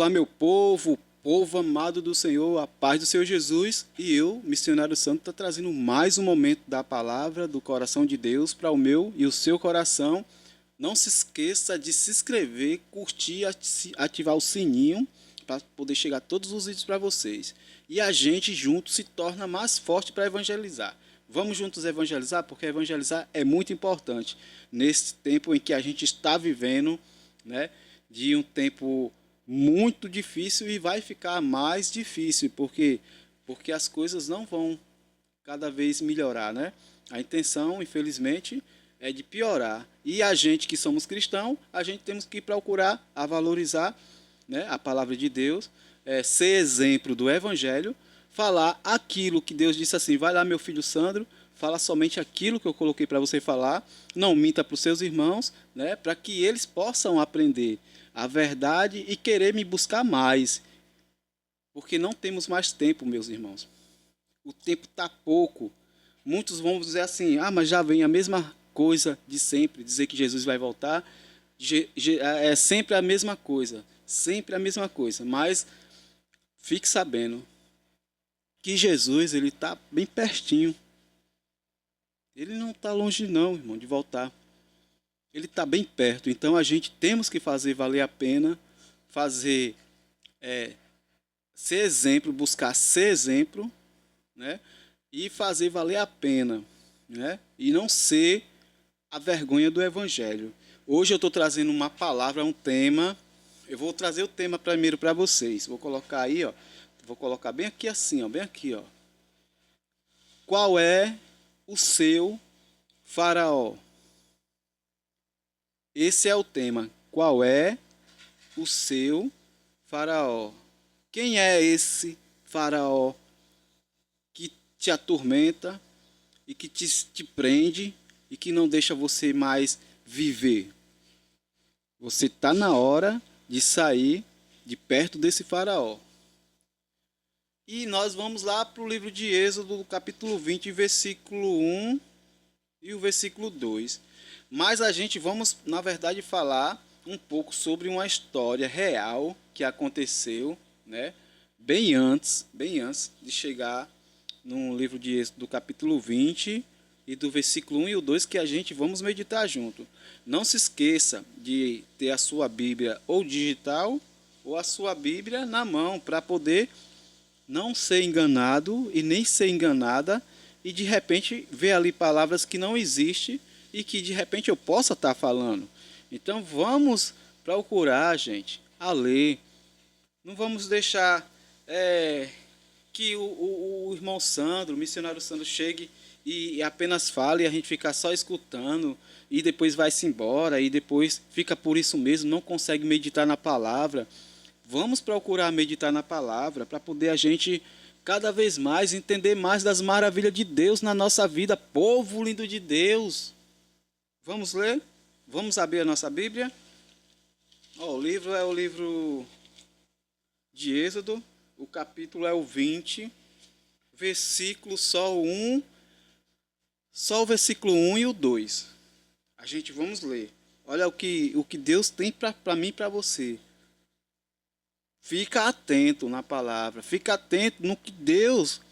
Olá, meu povo, povo amado do Senhor, a paz do Senhor Jesus. E eu, missionário santo, estou trazendo mais um momento da palavra do coração de Deus para o meu e o seu coração. Não se esqueça de se inscrever, curtir, ativar o sininho para poder chegar todos os vídeos para vocês. E a gente junto se torna mais forte para evangelizar. Vamos juntos evangelizar, porque evangelizar é muito importante nesse tempo em que a gente está vivendo, né? De um tempo muito difícil e vai ficar mais difícil, porque as coisas não vão cada vez melhorar, né? A intenção, infelizmente, é de piorar. E a gente que somos cristãos, a gente temos que procurar a valorizar, né, a palavra de Deus, ser exemplo do evangelho, falar aquilo que Deus disse assim: vai lá, meu filho Sandro, fala somente aquilo que eu coloquei para você falar, não minta para os seus irmãos, né, para que eles possam aprender a verdade e querer me buscar mais. Porque não temos mais tempo, meus irmãos. O tempo está pouco. Muitos vão dizer assim: ah, mas já vem a mesma coisa de sempre, dizer que Jesus vai voltar. É sempre a mesma coisa, sempre a mesma coisa. Mas fique sabendo que Jesus, ele está bem pertinho. Ele não está longe não, irmão, de voltar. Ele está bem perto. Então a gente temos que fazer valer a pena, fazer ser exemplo, buscar ser exemplo, né? E fazer valer a pena, né? E não ser a vergonha do evangelho. Hoje eu estou trazendo uma palavra, um tema. Eu vou trazer o tema primeiro para vocês. Vou colocar aí, ó. Vou colocar bem aqui assim, ó, bem aqui, ó. Qual é o seu faraó? Esse é o tema. Qual é o seu faraó? Quem é esse faraó que te atormenta e que te prende e que não deixa você mais viver? Você está na hora de sair de perto desse faraó. E nós vamos lá para o livro de Êxodo, capítulo 20, versículo 1 e o versículo 2. Mas a gente vamos, na verdade, falar um pouco sobre uma história real que aconteceu, né? Bem antes de chegar no livro de Êxodo, do capítulo 20 e do versículo 1 e o 2, que a gente vamos meditar junto. Não se esqueça de ter a sua Bíblia ou digital ou a sua Bíblia na mão para poder não ser enganado e nem ser enganada e de repente ver ali palavras que não existem e que de repente eu possa estar falando. Então vamos procurar, gente, a ler. Não vamos deixar que o irmão Sandro, o missionário Sandro, chegue e apenas fale e a gente ficar só escutando e depois vai-se embora e depois fica por isso mesmo, não consegue meditar na palavra. Vamos procurar meditar na palavra para poder a gente cada vez mais entender mais das maravilhas de Deus na nossa vida. Povo lindo de Deus. Vamos ler? Vamos abrir a nossa Bíblia? O livro é o livro de Êxodo. O capítulo é o 20. Versículo só o versículo 1 e o 2. A gente vamos ler. Olha o que Deus tem para mim e para você. Fica atento na palavra, fica atento no que Deus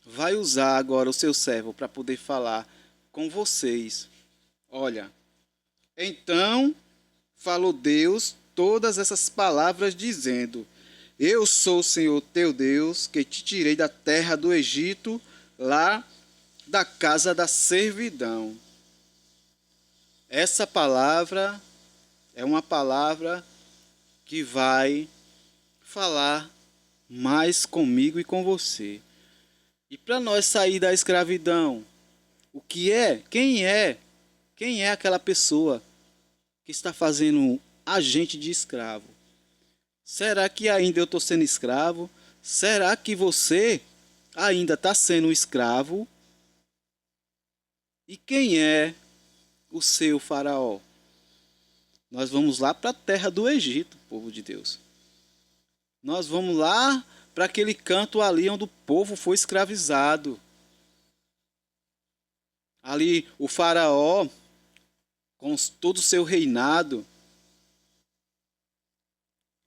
vai usar agora o seu servo para poder falar com vocês. Olha, então falou Deus todas essas palavras dizendo: eu sou o Senhor teu Deus, que te tirei da terra do Egito, lá da casa da servidão. Essa palavra é uma palavra que vai falar mais comigo e com você. E para nós sair da escravidão, o que é? Quem é? Quem é aquela pessoa que está fazendo a gente de escravo? Será que ainda eu estou sendo escravo? Será que você ainda está sendo escravo? E quem é o seu faraó? Nós vamos lá para a terra do Egito, povo de Deus. Nós vamos lá para aquele canto ali onde o povo foi escravizado. Ali o faraó, com todo o seu reinado,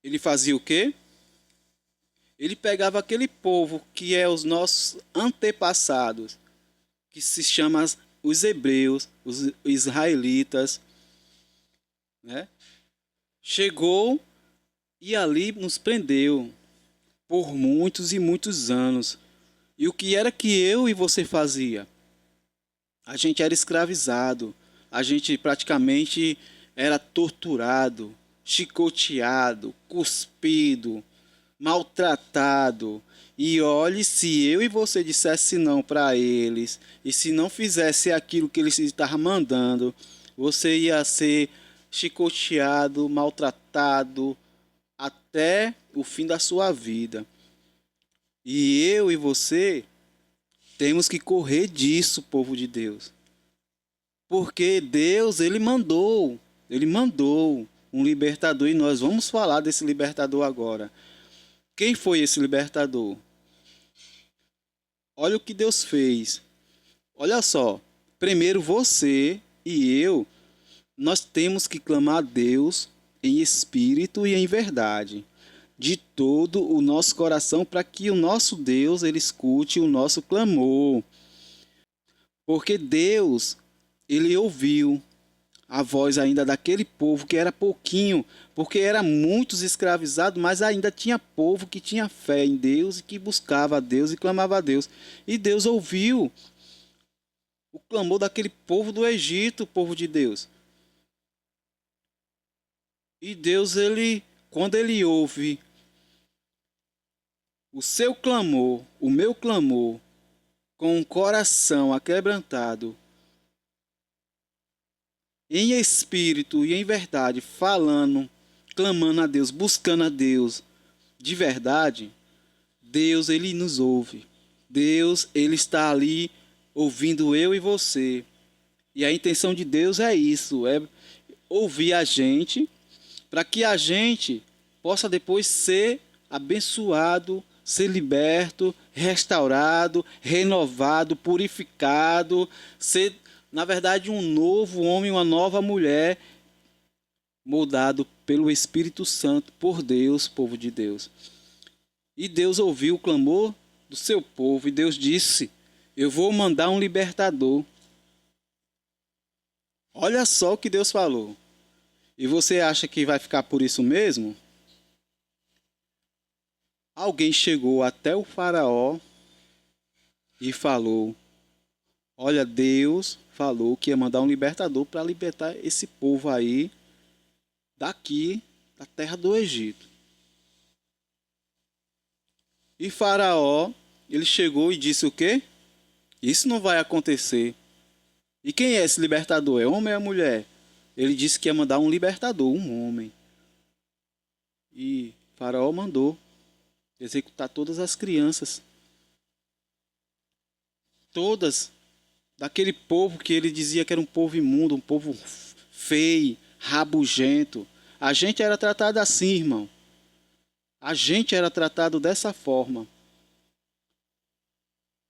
ele fazia o quê? Ele pegava aquele povo que é os nossos antepassados, que se chama os hebreus, os israelitas, né? Chegou e ali nos prendeu por muitos e muitos anos. E o que era que eu e você fazia? A gente era escravizado, a gente praticamente era torturado, chicoteado, cuspido, maltratado. E olhe, se eu e você dissesse não para eles, e se não fizesse aquilo que eles estavam mandando, você ia ser chicoteado, maltratado até o fim da sua vida. E eu e você temos que correr disso, povo de Deus. Porque Deus, ele mandou um libertador e nós vamos falar desse libertador agora. Quem foi esse libertador? Olha o que Deus fez. Olha só, primeiro você e eu, nós temos que clamar a Deus em espírito e em verdade, de todo o nosso coração, para que o nosso Deus ele escute o nosso clamor. Porque Deus, ele ouviu a voz ainda daquele povo que era pouquinho, porque era muitos escravizados, mas ainda tinha povo que tinha fé em Deus e que buscava a Deus e clamava a Deus. E Deus ouviu o clamor daquele povo do Egito, o povo de Deus. E Deus, ele, quando ele ouve o seu clamor, o meu clamor, com o coração aquebrantado, em espírito e em verdade, falando, clamando a Deus, buscando a Deus de verdade, Deus ele nos ouve. Deus ele está ali ouvindo eu e você. E a intenção de Deus é isso, é ouvir a gente, para que a gente possa depois ser abençoado, ser liberto, restaurado, renovado, purificado, ser, na verdade, um novo homem, uma nova mulher, moldado pelo Espírito Santo, por Deus, povo de Deus. E Deus ouviu o clamor do seu povo, e Deus disse: eu vou mandar um libertador. Olha só o que Deus falou. E você acha que vai ficar por isso mesmo? Alguém chegou até o faraó e falou: olha, Deus falou que ia mandar um libertador para libertar esse povo aí daqui da terra do Egito. E Faraó, ele chegou e disse o quê? Isso não vai acontecer. E quem é esse libertador? É homem ou é mulher? Ele disse que ia mandar um libertador, um homem. E Faraó mandou executar todas as crianças. Todas daquele povo que ele dizia que era um povo imundo, um povo feio, rabugento. A gente era tratado assim, irmão. A gente era tratado dessa forma.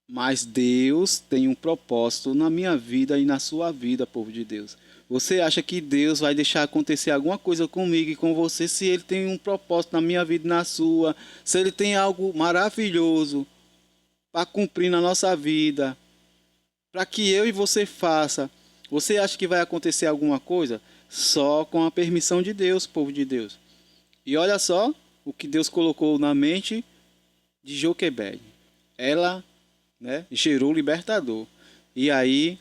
Mas Deus tem um propósito na minha vida e na sua vida, povo de Deus. Você acha que Deus vai deixar acontecer alguma coisa comigo e com você se Ele tem um propósito na minha vida e na sua? Se Ele tem algo maravilhoso para cumprir na nossa vida, para que eu e você faça? Você acha que vai acontecer alguma coisa? Só com a permissão de Deus, povo de Deus. E olha só o que Deus colocou na mente de Joquebede. Ela, né, gerou o libertador. E aí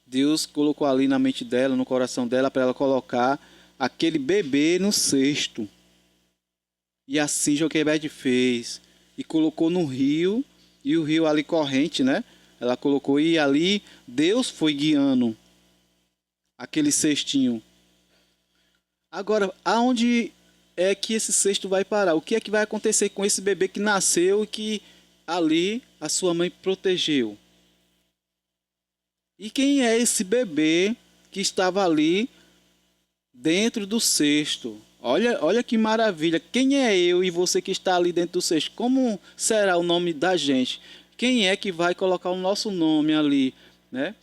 Deus colocou ali na mente dela, no coração dela, para ela colocar aquele bebê no cesto. E assim Joquebede fez. E colocou no rio, e o rio ali corrente, né? Ela colocou e ali Deus foi guiando aquele cestinho. Agora, aonde é que esse cesto vai parar? O que é que vai acontecer com esse bebê que nasceu e que ali a sua mãe protegeu? E quem é esse bebê que estava ali dentro do cesto? Olha que maravilha. Quem é eu e você que está ali dentro do cesto? Como será o nome da gente? Quem é que vai colocar o nosso nome ali, né?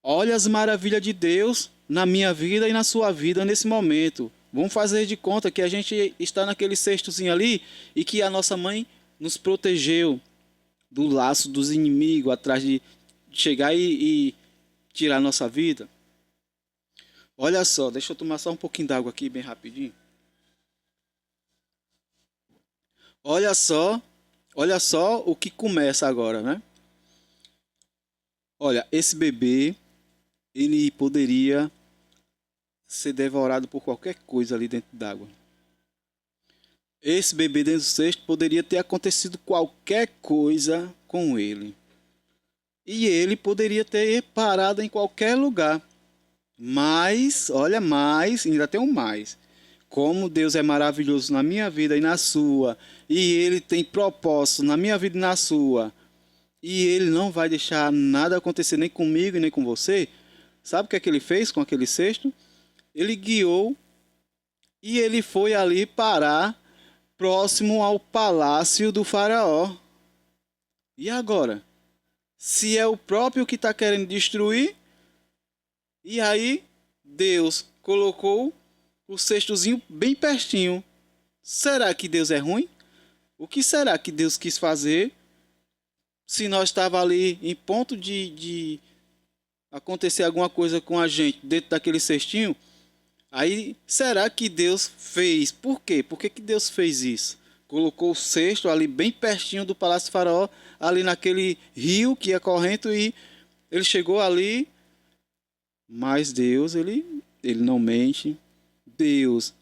Olha as maravilhas de Deus na minha vida e na sua vida nesse momento. Vamos fazer de conta que a gente está naquele cestozinho ali e que a nossa mãe nos protegeu do laço dos inimigos atrás de chegar e tirar a nossa vida. Olha só, deixa eu tomar só um pouquinho d'água aqui bem rapidinho. Olha só o que começa agora, né? Olha, esse bebê, ele poderia ser devorado por qualquer coisa ali dentro d'água. Esse bebê dentro do cesto poderia ter acontecido qualquer coisa com ele. E ele poderia ter parado em qualquer lugar. Mas, olha, ainda tem um mais. Como Deus é maravilhoso na minha vida e na sua, e Ele tem propósito na minha vida e na sua, e Ele não vai deixar nada acontecer nem comigo e nem com você. Sabe o que é que Ele fez com aquele cesto? Ele guiou e ele foi ali parar próximo ao palácio do faraó. E agora? Se é o próprio que está querendo destruir, e aí Deus colocou o cestozinho bem pertinho. Será que Deus é ruim? O que será que Deus quis fazer se nós estava ali em ponto de acontecer alguma coisa com a gente dentro daquele cestinho? Aí, será que Deus fez? Por quê? Por que Deus fez isso? Colocou o cesto ali bem pertinho do Palácio do Faraó, ali naquele rio que ia correndo, e ele chegou ali, mas Deus, ele não mente. Deus,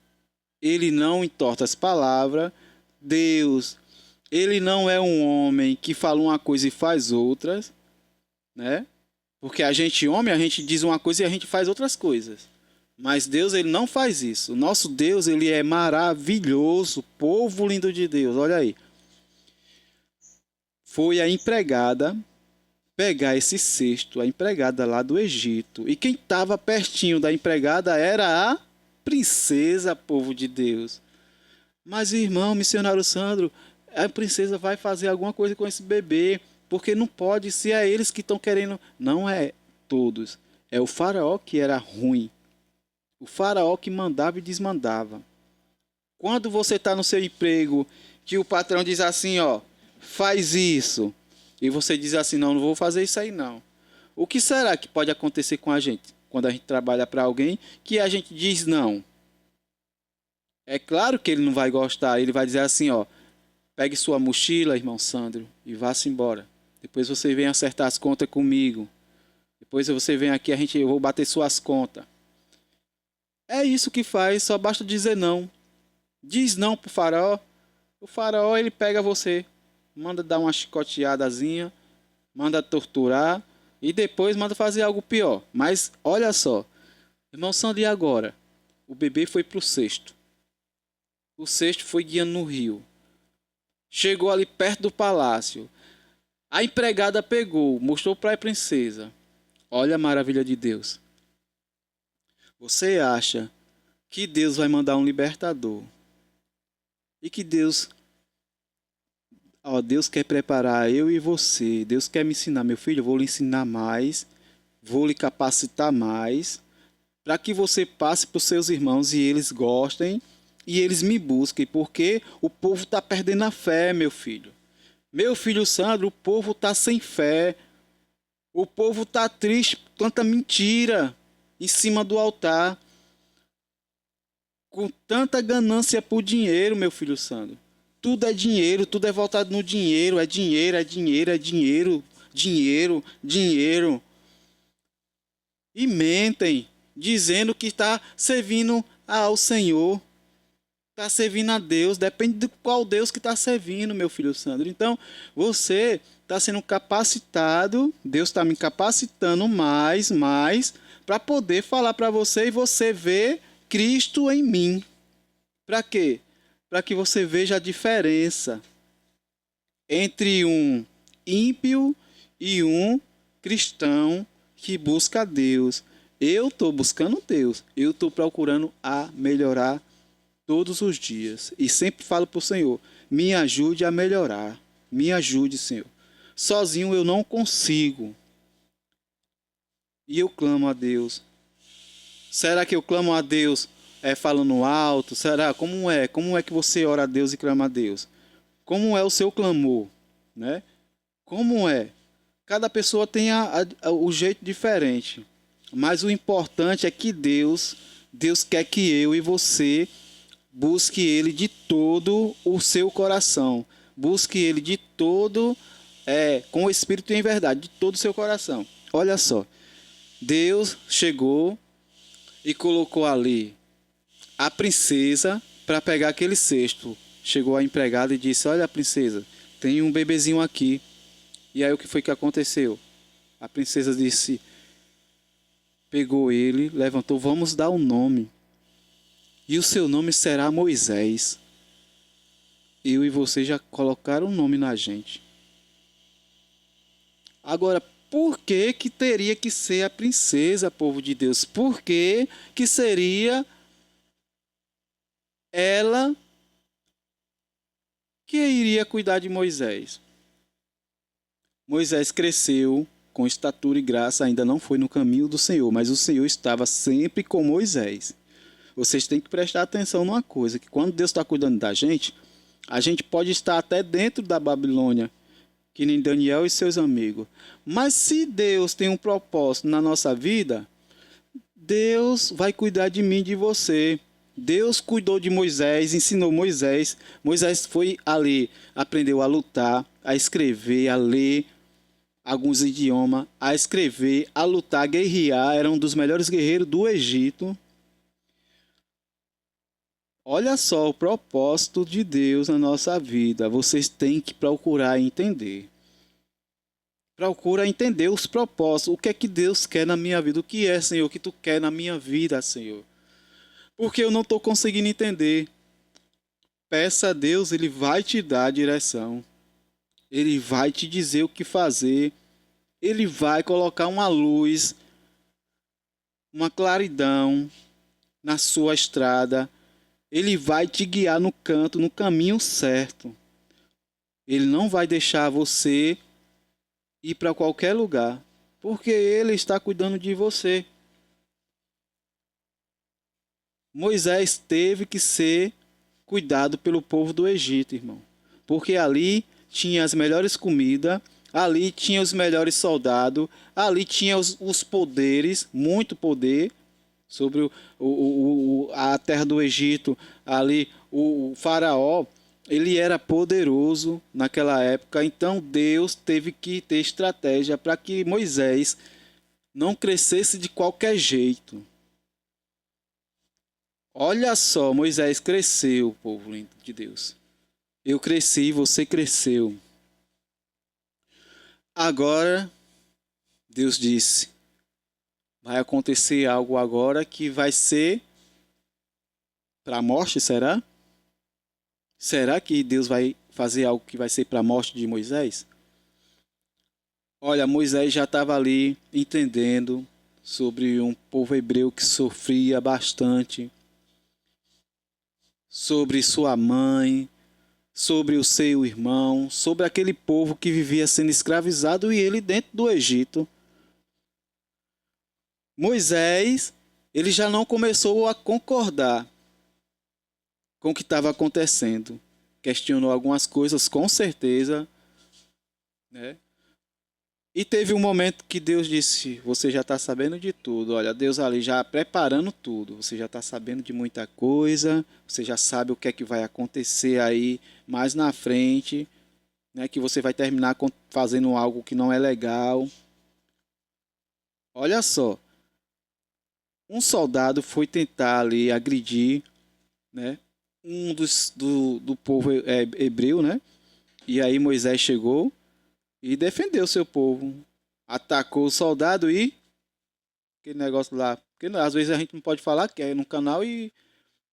ele não entorta as palavras. Deus, ele não é um homem que fala uma coisa e faz outras, né? Porque a gente, homem, a gente diz uma coisa e a gente faz outras coisas. Mas Deus, ele não faz isso. O nosso Deus, ele é maravilhoso. Povo lindo de Deus, olha aí. Foi a empregada pegar esse cesto, a empregada lá do Egito. E quem estava pertinho da empregada era a princesa, povo de Deus. Mas, irmão, missionário Sandro, a princesa vai fazer alguma coisa com esse bebê, porque não pode, se é eles que estão querendo. Não é todos. É o faraó que era ruim. O faraó que mandava e desmandava. Quando você está no seu emprego, que o patrão diz assim, ó, faz isso, e você diz assim, não vou fazer isso aí não. O que será que pode acontecer com a gente quando a gente trabalha para alguém que a gente diz não? É claro que ele não vai gostar, ele vai dizer assim, ó, pegue sua mochila, irmão Sandro, e vá-se embora. Depois você vem acertar as contas comigo. Depois você vem aqui, eu vou bater suas contas. É isso que faz, só basta dizer não. Diz não pro faraó. O faraó, ele pega você, manda dar uma chicoteadazinha, manda torturar e depois manda fazer algo pior. Mas olha só, irmão Sandro, e agora? O bebê foi pro cesto. O cesto foi guiando no rio. Chegou ali perto do palácio. A empregada pegou, mostrou para a princesa. Olha a maravilha de Deus. Você acha que Deus vai mandar um libertador? E que Deus quer preparar eu e você. Deus quer me ensinar, meu filho, eu vou lhe ensinar mais, vou lhe capacitar mais, para que você passe para os seus irmãos e eles gostem e eles me busquem, porque o povo está perdendo a fé, meu filho. Meu filho Sandro, o povo está sem fé. O povo está triste por tanta mentira em cima do altar. Com tanta ganância por dinheiro, meu filho Sandro. Tudo é dinheiro, tudo é voltado no dinheiro. É dinheiro, é dinheiro, é dinheiro. Dinheiro, dinheiro. E mentem, dizendo que está servindo ao Senhor. Está servindo a Deus. Depende de qual Deus que está servindo, meu filho Sandro. Então, você está sendo capacitado. Deus está me capacitando mais, para poder falar para você e você ver Cristo em mim. Para quê? Para que você veja a diferença entre um ímpio e um cristão que busca a Deus. Eu estou buscando Deus. Eu estou procurando a melhorar todos os dias. E sempre falo para o Senhor, me ajude a melhorar. Me ajude, Senhor. Sozinho eu não consigo. E eu clamo a Deus. Será que eu clamo a Deus falando alto? Será? Como é? Como é que você ora a Deus e clama a Deus? Como é o seu clamor? Né? Como é? Cada pessoa tem o jeito diferente. Mas o importante é que Deus quer que eu e você busque Ele de todo o seu coração. Busque Ele de todo, com o Espírito e em verdade, de todo o seu coração. Olha só, Deus chegou e colocou ali a princesa para pegar aquele cesto. Chegou a empregada e disse: olha, princesa, tem um bebezinho aqui. E aí o que foi que aconteceu? A princesa disse, pegou ele, levantou, vamos dar um nome. E o seu nome será Moisés. Eu e você já colocaram um nome na gente. Agora, por que que teria que ser a princesa, povo de Deus? Por que que seria ela que iria cuidar de Moisés? Moisés cresceu com estatura e graça, ainda não foi no caminho do Senhor, mas o Senhor estava sempre com Moisés. Vocês têm que prestar atenção numa coisa, que quando Deus está cuidando da gente, a gente pode estar até dentro da Babilônia, que nem Daniel e seus amigos. Mas se Deus tem um propósito na nossa vida, Deus vai cuidar de mim e de você. Deus cuidou de Moisés, ensinou Moisés. Moisés foi ali, aprendeu a lutar, a escrever, a ler alguns idiomas, a escrever, a lutar, a guerrear. Era um dos melhores guerreiros do Egito. Olha só o propósito de Deus na nossa vida. Vocês têm que procurar entender. Procura entender os propósitos. O que é que Deus quer na minha vida? O que é, Senhor, que Tu quer na minha vida, Senhor? Porque eu não estou conseguindo entender. Peça a Deus, Ele vai te dar a direção. Ele vai te dizer o que fazer. Ele vai colocar uma luz, uma claridão na sua estrada. Ele vai te guiar no canto, no caminho certo. Ele não vai deixar você ir para qualquer lugar, porque Ele está cuidando de você. Moisés teve que ser cuidado pelo povo do Egito, irmão, porque ali tinha as melhores comidas, ali tinha os melhores soldados, ali tinha os poderes, muito poder, sobre a terra do Egito, ali o faraó, ele era poderoso naquela época, então Deus teve que ter estratégia para que Moisés não crescesse de qualquer jeito. Olha só, Moisés cresceu, povo lindo de Deus. Eu cresci, você cresceu. Agora, Deus disse, vai acontecer algo agora que vai ser para a morte, será? Será que Deus vai fazer algo que vai ser para a morte de Moisés? Olha, Moisés já estava ali entendendo sobre um povo hebreu que sofria bastante, sobre sua mãe, sobre o seu irmão, sobre aquele povo que vivia sendo escravizado e ele dentro do Egito. Moisés, ele já não começou a concordar com o que estava acontecendo. Questionou algumas coisas, com certeza, né? E teve um momento que Deus disse, você já está sabendo de tudo. Olha, Deus ali já preparando tudo. Você já está sabendo de muita coisa. Você já sabe o que é que vai acontecer aí mais na frente, né? Que você vai terminar fazendo algo que não é legal. Olha só. Um soldado foi tentar ali agredir, né? Do povo hebreu, né? E aí Moisés chegou e defendeu seu povo. Atacou o soldado e aquele negócio lá. Porque às vezes a gente não pode falar que é no canal,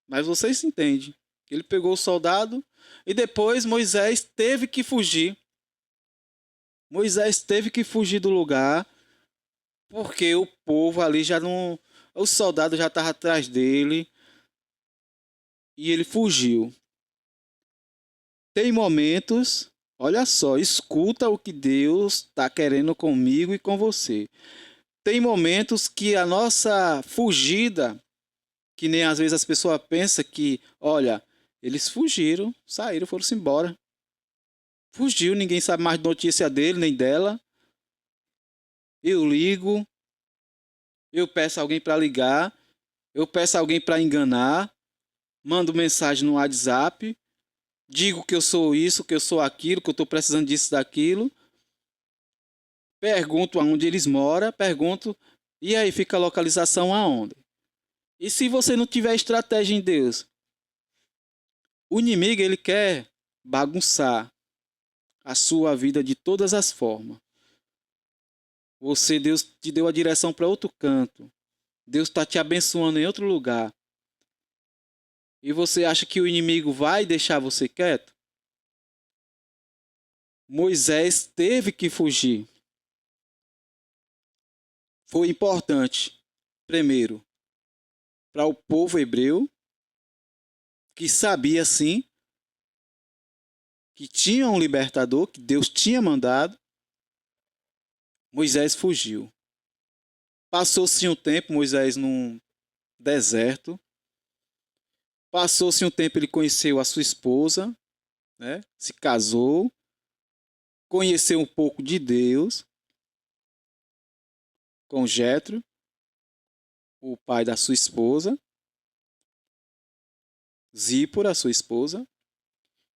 mas vocês entendem. Ele pegou o soldado e depois Moisés teve que fugir. Moisés teve que fugir do lugar porque o povo ali já não... O soldado já estava atrás dele e ele fugiu. Tem momentos... Olha só, escuta o que Deus está querendo comigo e com você. Tem momentos que a nossa fugida, Que nem às vezes as pessoas pensam que, olha, eles fugiram, saíram, foram-se embora. Fugiu, ninguém sabe mais de notícia dele nem dela. Eu ligo, eu peço alguém para ligar, eu peço alguém para enganar, mando mensagem no WhatsApp, digo que eu sou isso, que eu sou aquilo, que eu estou precisando disso, daquilo. Pergunto aonde eles moram, pergunto, e aí fica a localização aonde? E se você não tiver estratégia em Deus? O inimigo, ele quer bagunçar a sua vida de todas as formas. Deus te deu a direção para outro canto. Deus está te abençoando em outro lugar. E você acha que o inimigo vai deixar você quieto? Moisés teve que fugir. Foi importante, primeiro, para o povo hebreu, que sabia sim que tinha um libertador, que Deus tinha mandado. Moisés fugiu. Passou-se um tempo, Moisés num deserto. Passou-se um tempo, ele conheceu a sua esposa, né? Se casou, conheceu um pouco de Deus com Jetro, o pai da sua esposa, Zípora, sua esposa.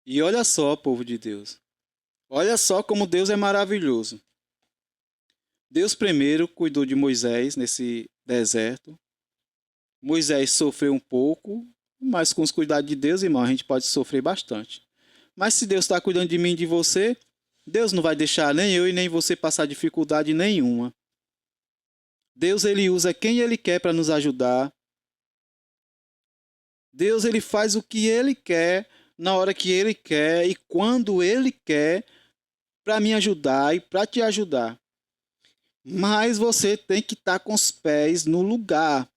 E olha só, povo de Deus, olha só como Deus é maravilhoso. Deus primeiro cuidou de Moisés nesse deserto. Moisés sofreu um pouco, mas com os cuidados de Deus, irmão, a gente pode sofrer bastante. Mas se Deus está cuidando de mim e de você, Deus não vai deixar nem eu e nem você passar dificuldade nenhuma. Deus, ele usa quem ele quer para nos ajudar. Deus, ele faz o que ele quer, na hora que ele quer e quando ele quer, para me ajudar e para te ajudar. Mas você tem que estar com os pés no lugar.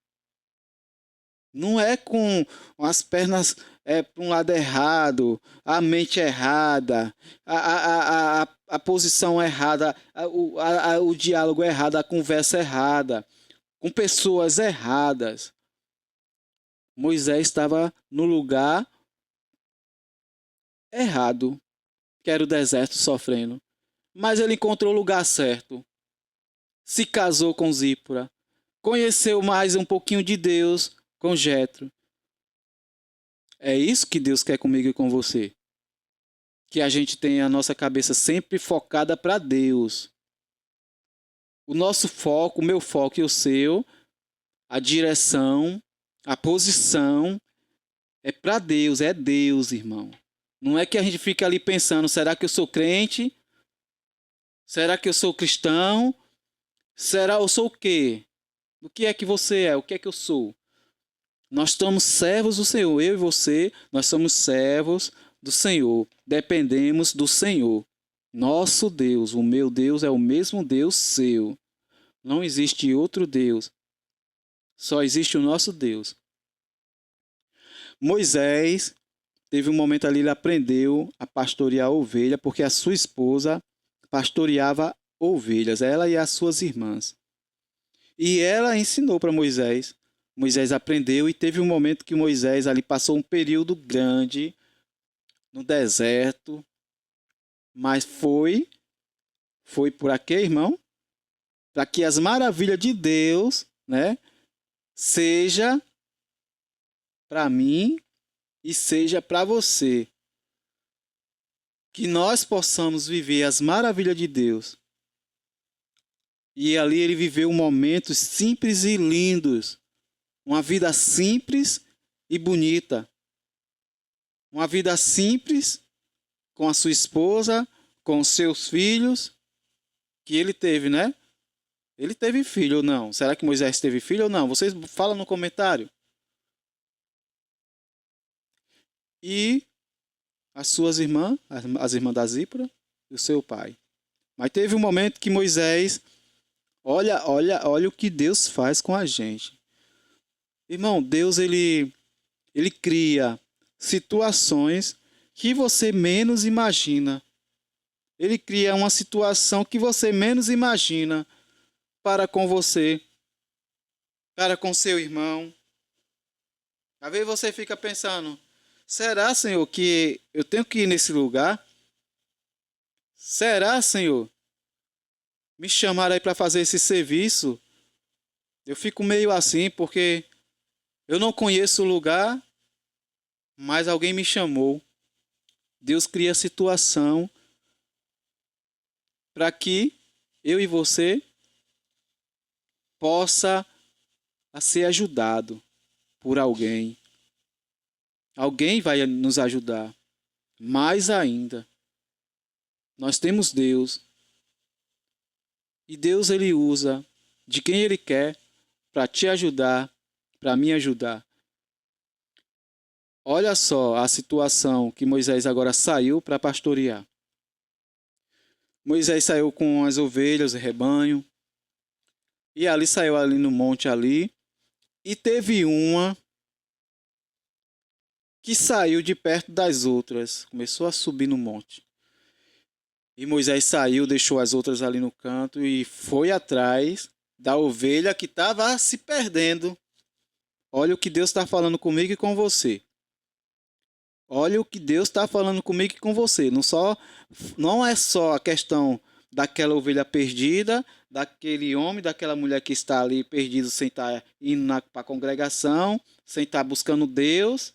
Não é com as pernas para um lado errado, a mente errada, a posição errada, o diálogo errado, a conversa errada, com pessoas erradas. Moisés estava no lugar errado, que era o deserto, sofrendo. Mas ele encontrou o lugar certo. Se casou com Zípora. Conheceu mais um pouquinho de Deus com Jetro. É isso que Deus quer comigo e com você. Que a gente tenha a nossa cabeça sempre focada para Deus. O nosso foco, o meu foco e o seu, a direção, a posição é para Deus, é Deus, irmão. Não é que a gente fica ali pensando, será que eu sou crente? Será que eu sou cristão? Será eu sou o quê? O que é que você é? O que é que eu sou? Nós somos servos do Senhor. Eu e você, nós somos servos do Senhor. Dependemos do Senhor. Nosso Deus, o meu Deus é o mesmo Deus seu. Não existe outro Deus. Só existe o nosso Deus. Moisés teve um momento ali, ele aprendeu a pastorear a ovelha, porque a sua esposa pastoreava ovelhas, ela e as suas irmãs. E ela ensinou para Moisés. Moisés aprendeu e teve um momento que Moisés ali passou um período grande no deserto, mas foi por aqui, irmão, para que as maravilhas de Deus, né, seja para mim e seja para você. Que nós possamos viver as maravilhas de Deus. E ali ele viveu momentos simples e lindos. Uma vida simples e bonita. Uma vida simples com a sua esposa, com os seus filhos, que ele teve, né? Ele teve filho ou não? Será que Moisés teve filho ou não? Vocês falam no comentário. E as suas irmãs, as irmãs da Zípora e o seu pai. Mas teve um momento que Moisés, olha o que Deus faz com a gente. Irmão, Deus ele cria situações que você menos imagina. Ele cria uma situação que você menos imagina para com você, para com seu irmão, Às vezes você fica pensando, será, Senhor, que eu tenho que ir nesse lugar? Será, Senhor, me chamaram aí para fazer esse serviço? Eu fico meio assim porque eu não conheço o lugar, mas alguém me chamou. Deus cria situação para que eu e você possa ser ajudado por alguém. Alguém vai nos ajudar. Mais ainda, nós temos Deus. E Deus ele usa de quem ele quer para te ajudar, para me ajudar. Olha só a situação que Moisés agora saiu para pastorear. Moisés saiu com as ovelhas, o rebanho, e ali saiu ali no monte ali, e teve uma que saiu de perto das outras, começou a subir no monte. E Moisés saiu, deixou as outras ali no canto e foi atrás da ovelha que estava se perdendo. Olha o que Deus está falando comigo e com você. Olha o que Deus está falando comigo e com você. Não é só a questão daquela ovelha perdida, daquele homem, daquela mulher que está ali perdido sem estar indo para a congregação, sem estar buscando Deus.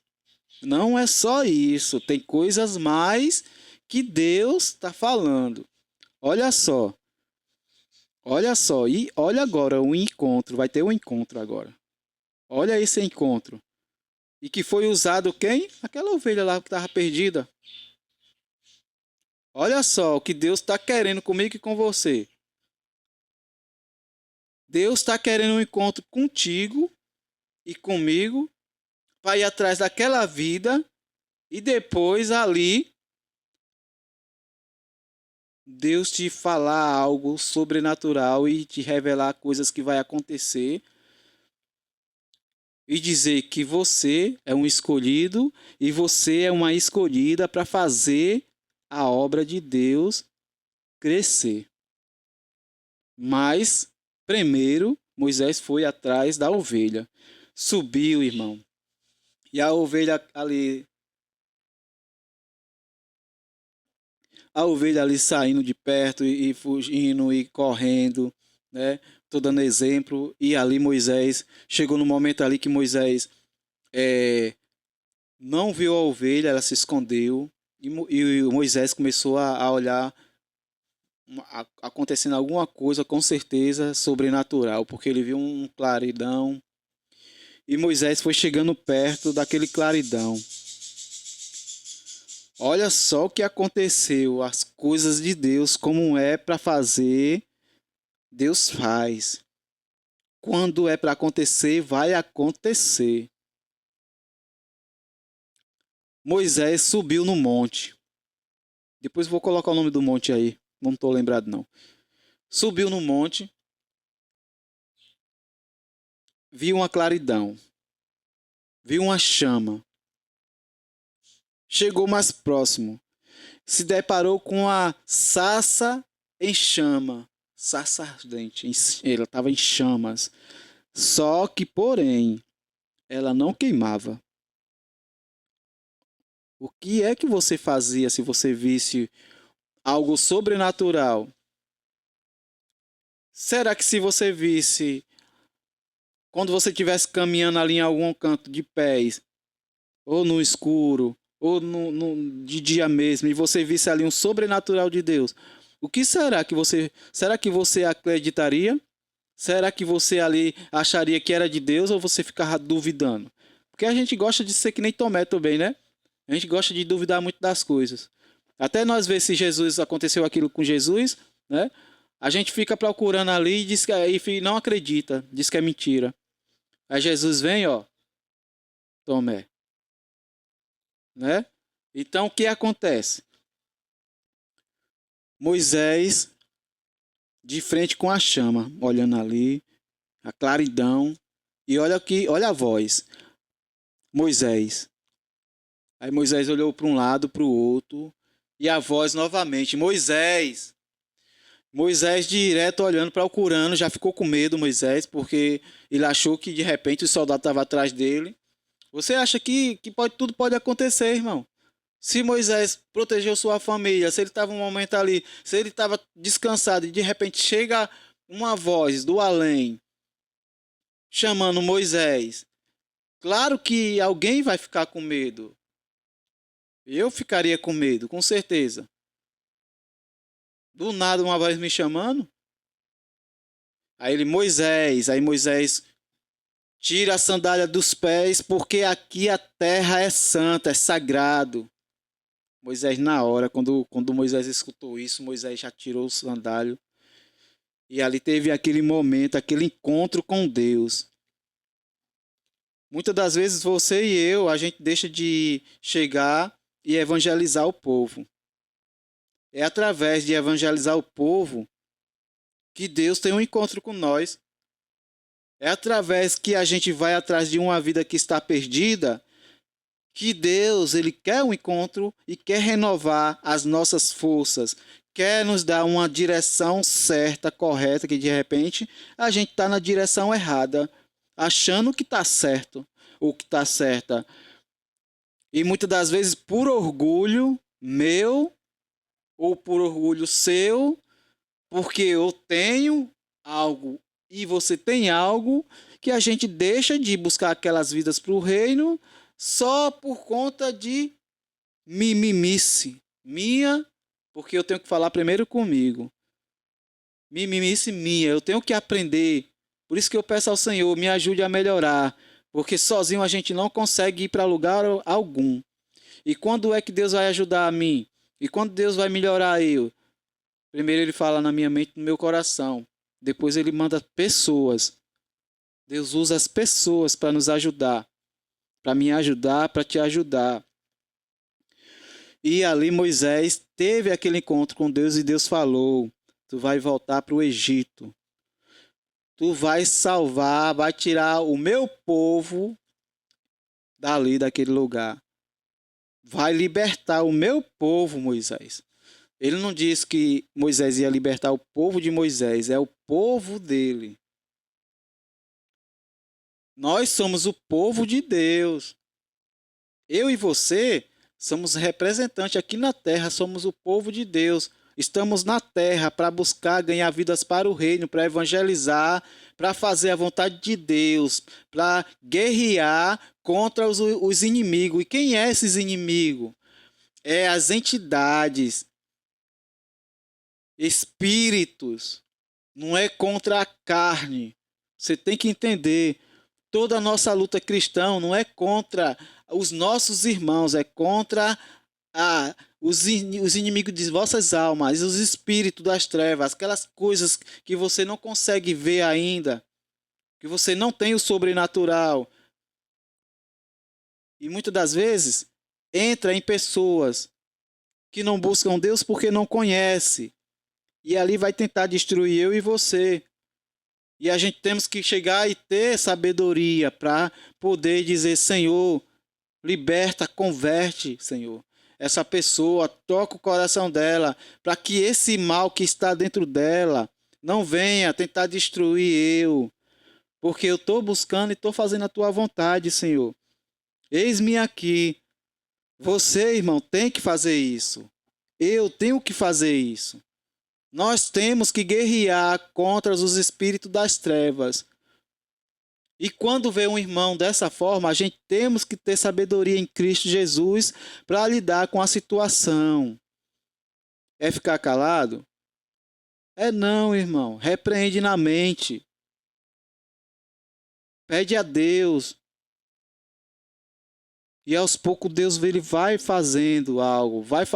Não é só isso. Tem coisas mais que Deus está falando. Olha só. Olha só. E olha agora o encontro. Vai ter um encontro agora. Olha esse encontro. E que foi usado quem? Aquela ovelha lá que estava perdida. Olha só o que Deus está querendo comigo e com você. Deus está querendo um encontro contigo e comigo para ir atrás daquela vida e depois ali Deus te falar algo sobrenatural e te revelar coisas que vai acontecer e dizer que você é um escolhido e você é uma escolhida para fazer a obra de Deus crescer. Mas, primeiro, Moisés foi atrás da ovelha. Subiu, irmão. E a ovelha ali saindo de perto e fugindo e correndo, né? Estou dando exemplo. E ali Moisés, chegou no momento ali que Moisés não viu a ovelha, ela se escondeu. E Moisés começou a olhar acontecendo alguma coisa, com certeza, sobrenatural, porque ele viu um claridão. E Moisés foi chegando perto daquele claridão. Olha só o que aconteceu, as coisas de Deus, como é para fazer, Deus faz. Quando é para acontecer, vai acontecer. Moisés subiu no monte. Depois vou colocar o nome do monte aí, não estou lembrado não. Subiu no monte, viu uma claridão, viu uma chama. Chegou mais próximo, se deparou com a sarça em chama, sarça ardente, ela estava em chamas, só que, porém, ela não queimava. O que é que você fazia se você visse algo sobrenatural? Será que se você visse, quando você estivesse caminhando ali em algum canto de pés, ou no escuro, ou de dia mesmo, e você visse ali um sobrenatural de Deus, o que será que você acreditaria? Será que você ali acharia que era de Deus ou você ficava duvidando? Porque a gente gosta de ser que nem Tomé também, né? A gente gosta de duvidar muito das coisas. Até nós ver se Jesus aconteceu aquilo com Jesus, né? A gente fica procurando ali e diz que e não acredita, diz que é mentira. Aí Jesus vem, ó, Tomé, né? Então o que acontece? Moisés de frente com a chama, olhando ali, a claridão, e olha aqui, olha a voz. Moisés. Aí Moisés olhou para um lado, para o outro, e a voz novamente, Moisés. Moisés direto olhando, procurando, já ficou com medo Moisés, porque ele achou que de repente o soldado estava atrás dele. Você acha que tudo pode acontecer, irmão? Se Moisés protegeu sua família, se ele estava um momento ali, se ele estava descansado e de repente chega uma voz do além chamando Moisés, claro que alguém vai ficar com medo. Eu ficaria com medo, com certeza. Do nada uma voz me chamando. Aí Moisés tira a sandália dos pés, porque aqui a terra é santa, é sagrado. Moisés, na hora, quando Moisés escutou isso, Moisés já tirou o sandália. E ali teve aquele momento, aquele encontro com Deus. Muitas das vezes você e eu, a gente deixa de chegar e evangelizar o povo. É através de evangelizar o povo que Deus tem um encontro com nós. É através que a gente vai atrás de uma vida que está perdida que Deus, ele quer um encontro e quer renovar as nossas forças, quer nos dar uma direção certa, correta, que de repente a gente está na direção errada, achando que está certo ou que está certa. E muitas das vezes por orgulho meu ou por orgulho seu, porque eu tenho algo e você tem algo, que a gente deixa de buscar aquelas vidas para o reino só por conta de mimimice minha, porque eu tenho que falar primeiro comigo. Mimimice minha, eu tenho que aprender. Por isso que eu peço ao Senhor, me ajude a melhorar, porque sozinho a gente não consegue ir para lugar algum. E quando é que Deus vai ajudar a mim? E quando Deus vai melhorar eu? Primeiro ele fala na minha mente, no meu coração. Depois ele manda pessoas. Deus usa as pessoas para nos ajudar. Para me ajudar, para te ajudar. E ali Moisés teve aquele encontro com Deus e Deus falou: tu vai voltar para o Egito. Tu vai salvar, vai tirar o meu povo dali, daquele lugar. Vai libertar o meu povo, Moisés. Ele não disse que Moisés ia libertar o povo de Moisés, é o povo dele. Nós somos o povo de Deus. Eu e você somos representantes aqui na terra, somos o povo de Deus. Estamos na terra para buscar ganhar vidas para o reino, para evangelizar, para fazer a vontade de Deus, para guerrear contra os inimigos. E quem é esses inimigos? É as entidades, espíritos. Não é contra a carne. Você tem que entender. Toda a nossa luta cristã não é contra os nossos irmãos, é contra os inimigos de vossas almas, os espíritos das trevas, aquelas coisas que você não consegue ver ainda, que você não tem o sobrenatural. E muitas das vezes entra em pessoas que não buscam Deus porque não conhecem. E ali vai tentar destruir eu e você. E a gente temos que chegar e ter sabedoria para poder dizer: Senhor, liberta, converte, Senhor. Essa pessoa, toca o coração dela, para que esse mal que está dentro dela não venha tentar destruir eu. Porque eu estou buscando e estou fazendo a tua vontade, Senhor. Eis-me aqui. Você, irmão, tem que fazer isso. Eu tenho que fazer isso. Nós temos que guerrear contra os espíritos das trevas. E quando vê um irmão dessa forma, a gente temos que ter sabedoria em Cristo Jesus para lidar com a situação. É ficar calado? É não, irmão. Repreende na mente. Pede a Deus. E aos poucos Deus ele vai fazendo algo, vai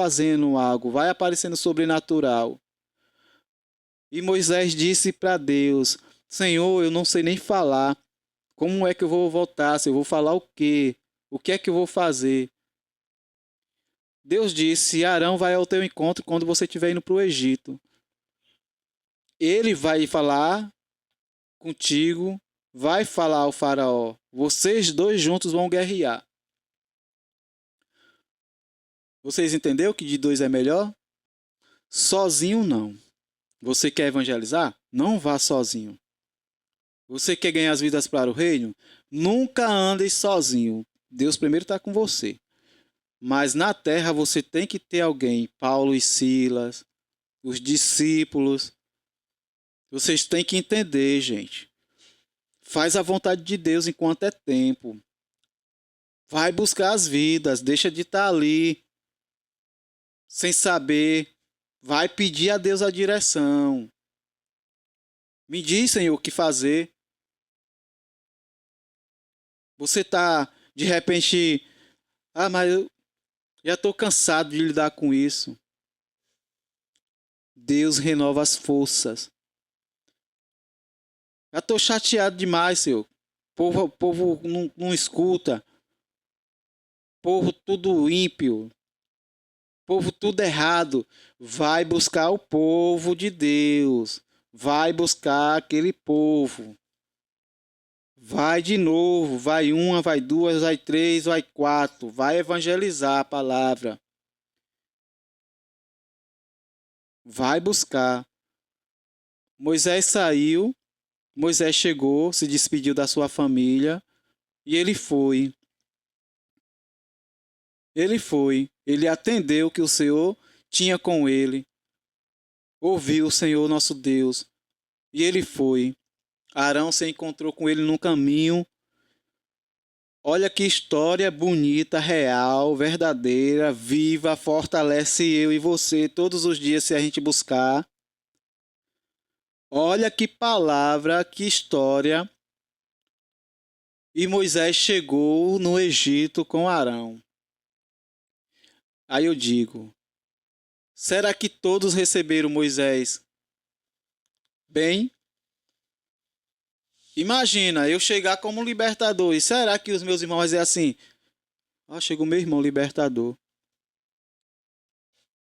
aparecendo sobrenatural. E Moisés disse para Deus: Senhor, eu não sei nem falar. Como é que eu vou voltar? Se eu vou falar o quê? O que é que eu vou fazer? Deus disse: Arão vai ao teu encontro quando você estiver indo para o Egito. Ele vai falar contigo, vai falar ao faraó. Vocês dois juntos vão guerrear. Vocês entenderam que de dois é melhor? Sozinho não. Você quer evangelizar? Não vá sozinho. Você quer ganhar as vidas para o reino? Nunca ande sozinho. Deus primeiro está com você. Mas na terra você tem que ter alguém, Paulo e Silas, os discípulos. Vocês têm que entender, gente. Faz a vontade de Deus enquanto é tempo. Vai buscar as vidas, deixa de estar ali sem saber. Vai pedir a Deus a direção. Me diz, Senhor, o que fazer. Você está, de repente, mas eu já estou cansado de lidar com isso. Deus renova as forças. Já estou chateado demais, Senhor. O povo não escuta. Povo tudo ímpio. Povo tudo errado. Vai buscar o povo de Deus. Vai buscar aquele povo. Vai de novo. Vai uma, vai duas, vai três, vai quatro. Vai evangelizar a palavra. Vai buscar. Moisés saiu. Moisés chegou, se despediu da sua família. E ele foi. Ele atendeu o que o Senhor tinha com ele. Ouviu o Senhor nosso Deus. E ele foi. Arão se encontrou com ele no caminho. Olha que história bonita, real, verdadeira, viva, fortalece eu e você todos os dias se a gente buscar. Olha que palavra, que história. E Moisés chegou no Egito com Arão. Aí eu digo, será que todos receberam Moisés bem? Imagina, eu chegar como libertador, e será que os meus irmãos vão dizer assim, chegou meu irmão libertador.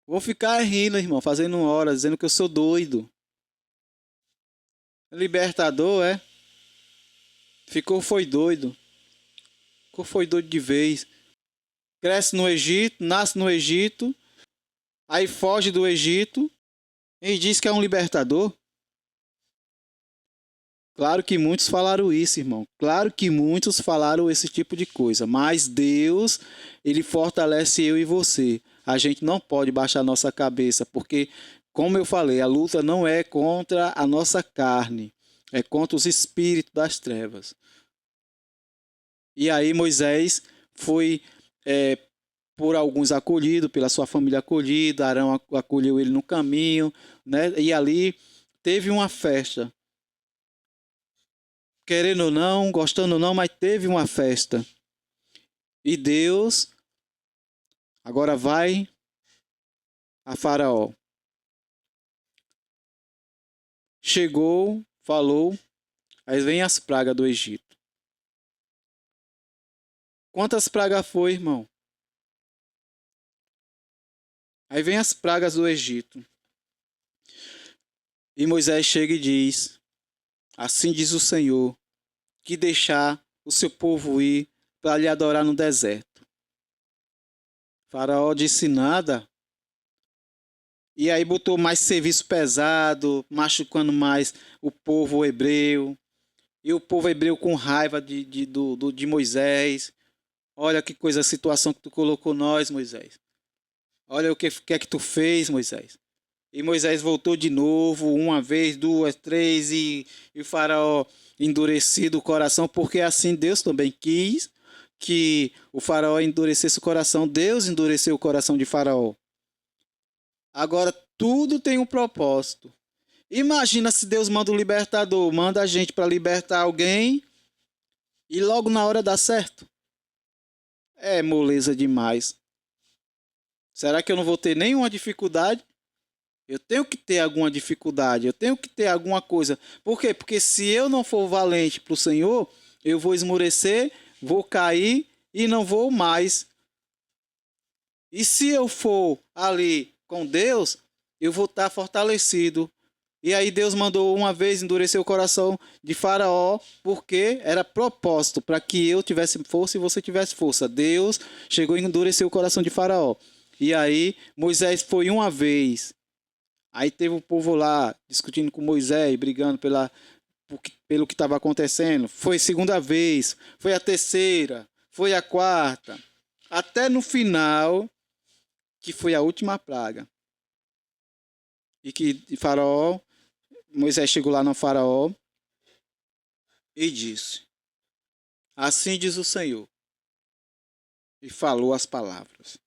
Vou ficar rindo, irmão, fazendo hora, dizendo que eu sou doido. Libertador, é? Foi doido. Foi doido de vez. Cresce no Egito, nasce no Egito, aí foge do Egito e diz que é um libertador. Claro que muitos falaram isso, irmão. Claro que muitos falaram esse tipo de coisa. Mas Deus, Ele fortalece eu e você. A gente não pode baixar a nossa cabeça, porque, como eu falei, a luta não é contra a nossa carne, é contra os espíritos das trevas. E aí Moisés foi por alguns acolhido, pela sua família acolhida, Arão acolheu ele no caminho, né? E ali teve uma festa. Querendo ou não, gostando ou não, mas teve uma festa. E Deus agora vai a Faraó. Chegou, falou, aí vem as pragas do Egito. Quantas pragas foi, irmão? Aí vem as pragas do Egito. E Moisés chega e diz, assim diz o Senhor, que deixar o seu povo ir para lhe adorar no deserto. Faraó disse nada. E aí botou mais serviço pesado, machucando mais o povo hebreu. E o povo hebreu com raiva de Moisés. Olha que coisa, a situação que tu colocou nós, Moisés. Olha o que é que tu fez, Moisés. E Moisés voltou de novo, uma vez, duas, três, e o faraó endurecido o coração, porque assim Deus também quis que o faraó endurecesse o coração. Deus endureceu o coração de Faraó. Agora, tudo tem um propósito. Imagina se Deus manda um libertador, manda a gente para libertar alguém e logo na hora dá certo. É moleza demais. Será que eu não vou ter nenhuma dificuldade? Eu tenho que ter alguma dificuldade, eu tenho que ter alguma coisa. Por quê? Porque se eu não for valente para o Senhor, eu vou esmorecer, vou cair e não vou mais. E se eu for ali com Deus, eu vou estar fortalecido. E aí Deus mandou uma vez endurecer o coração de Faraó, porque era propósito para que eu tivesse força e você tivesse força. Deus chegou e endureceu o coração de Faraó. E aí Moisés foi uma vez. Aí teve o povo lá discutindo com Moisés, brigando pelo que estava acontecendo. Foi segunda vez, foi a terceira, foi a quarta, até no final, que foi a última praga. E que Faraó, Moisés chegou lá no Faraó e disse: assim diz o Senhor. E falou as palavras.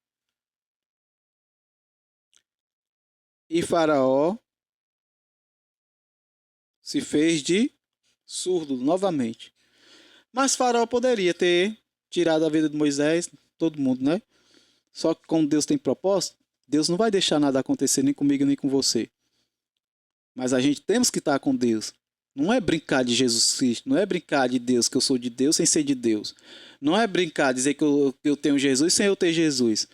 E Faraó se fez de surdo novamente. Mas Faraó poderia ter tirado a vida de Moisés, todo mundo, né? Só que como Deus tem propósito, Deus não vai deixar nada acontecer nem comigo nem com você. Mas a gente temos que estar com Deus. Não é brincar de Jesus Cristo, não é brincar de Deus, que eu sou de Deus sem ser de Deus. Não é brincar, dizer que eu tenho Jesus sem eu ter Jesus.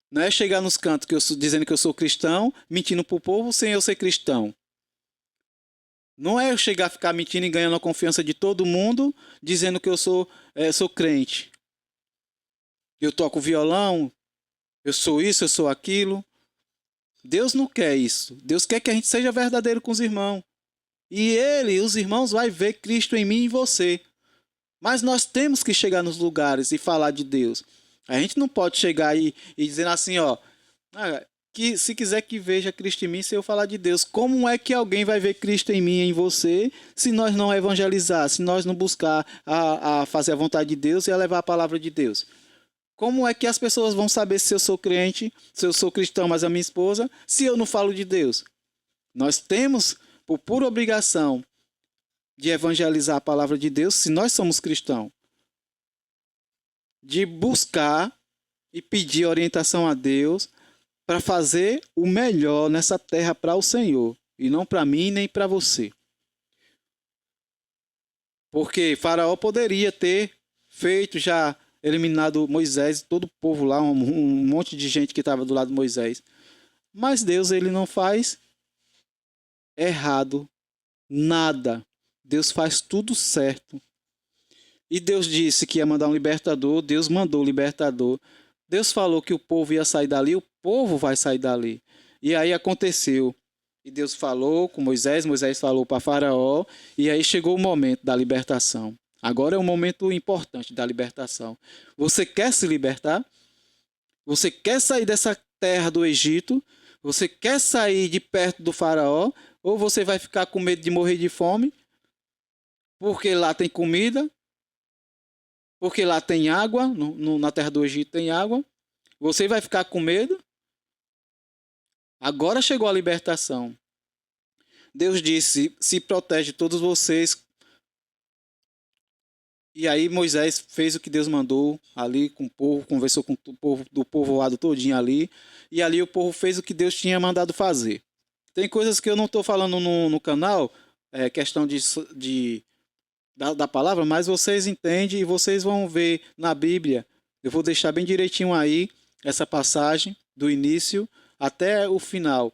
Não é chegar nos cantos dizendo que eu sou cristão, mentindo para o povo sem eu ser cristão. Não é eu chegar a ficar mentindo e ganhando a confiança de todo mundo, dizendo que eu sou crente. Eu toco violão, eu sou isso, eu sou aquilo. Deus não quer isso. Deus quer que a gente seja verdadeiro com os irmãos. E os irmãos, vai ver Cristo em mim e em você. Mas nós temos que chegar nos lugares e falar de Deus. A gente não pode chegar aí e dizer assim, ó, que se quiser que veja Cristo em mim, se eu falar de Deus. Como é que alguém vai ver Cristo em mim e em você, se nós não evangelizar, se nós não buscar a fazer a vontade de Deus e a levar a palavra de Deus? Como é que as pessoas vão saber se eu sou crente, se eu sou cristão, mas a minha esposa, se eu não falo de Deus? Nós temos, por pura obrigação, de evangelizar a palavra de Deus, se nós somos cristãos. De buscar e pedir orientação a Deus para fazer o melhor nessa terra para o Senhor, e não para mim nem para você. Porque Faraó poderia ter feito já, eliminado Moisés e todo o povo lá, um monte de gente que estava do lado de Moisés. Mas Deus, ele não faz errado nada. Deus faz tudo certo. E Deus disse que ia mandar um libertador, Deus mandou o libertador. Deus falou que o povo ia sair dali, o povo vai sair dali. E aí aconteceu. E Deus falou com Moisés, Moisés falou para Faraó, e aí chegou o momento da libertação. Agora é um momento importante da libertação. Você quer se libertar? Você quer sair dessa terra do Egito? Você quer sair de perto do Faraó? Ou você vai ficar com medo de morrer de fome? Porque lá tem comida? Porque lá tem água? Na terra do Egito tem água? Você vai ficar com medo? Agora chegou a libertação. Deus disse: se protege todos vocês. E aí Moisés fez o que Deus mandou ali com o povo, conversou com o povo do povoado todinho ali, e ali o povo fez o que Deus tinha mandado fazer. Tem coisas que eu não estou falando no canal, questão da palavra, mas vocês entendem e vocês vão ver na Bíblia. Eu vou deixar bem direitinho aí essa passagem do início até o final.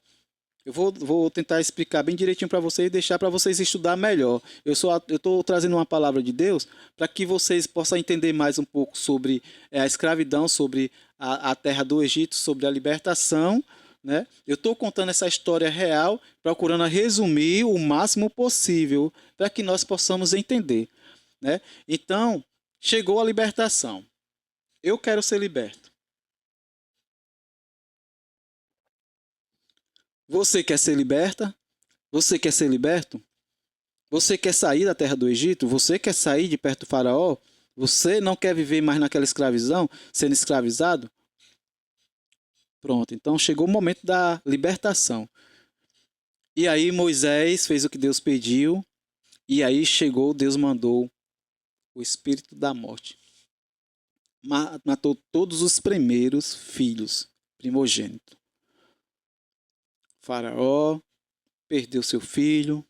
Eu vou tentar explicar bem direitinho para vocês e deixar para vocês estudar melhor. Eu estou trazendo uma palavra de Deus para que vocês possam entender mais um pouco sobre a escravidão, sobre a terra do Egito, sobre a libertação, né? Eu estou contando essa história real, procurando resumir o máximo possível para que nós possamos entender, né? Então, chegou a libertação. Eu quero ser liberto. Você quer ser liberta? Você quer ser liberto? Você quer sair da terra do Egito? Você quer sair de perto do Faraó? Você não quer viver mais naquela escravidão, sendo escravizado? Pronto, então chegou o momento da libertação. E aí Moisés fez o que Deus pediu, e aí chegou, Deus mandou o espírito da morte. Matou todos os primeiros filhos, primogênitos. Faraó perdeu seu filho,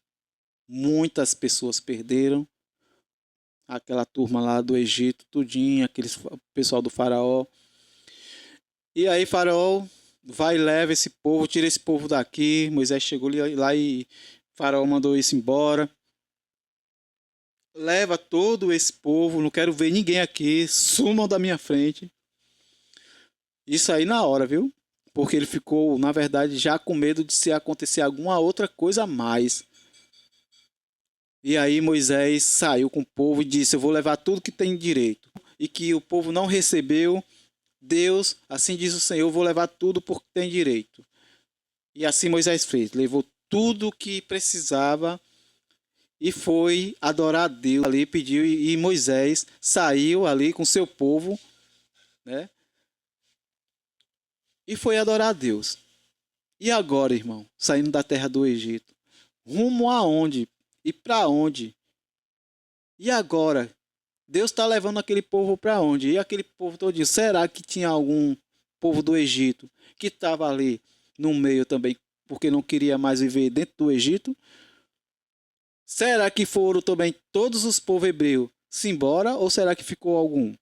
muitas pessoas perderam, aquela turma lá do Egito, tudinho, pessoal do Faraó. E aí Faraó vai e leva esse povo, tira esse povo daqui. Moisés chegou lá e Faraó mandou isso embora. Leva todo esse povo, não quero ver ninguém aqui, sumam da minha frente. Isso aí na hora, viu? Porque ele ficou, na verdade, já com medo de se acontecer alguma outra coisa a mais. E aí Moisés saiu com o povo e disse: eu vou levar tudo que tem direito. e que o povo não recebeu, Deus, assim diz o Senhor, vou levar tudo porque tem direito. E assim Moisés fez, levou tudo o que precisava e foi adorar a Deus ali, pediu, e Moisés saiu ali com seu povo, né? E foi adorar a Deus. E agora, irmão, saindo da terra do Egito, rumo aonde? E para onde? E agora? Deus está levando aquele povo para onde? E aquele povo todo, será que tinha algum povo do Egito que estava ali no meio também, porque não queria mais viver dentro do Egito? Será que foram também todos os povos hebreus se embora ou será que ficou algum?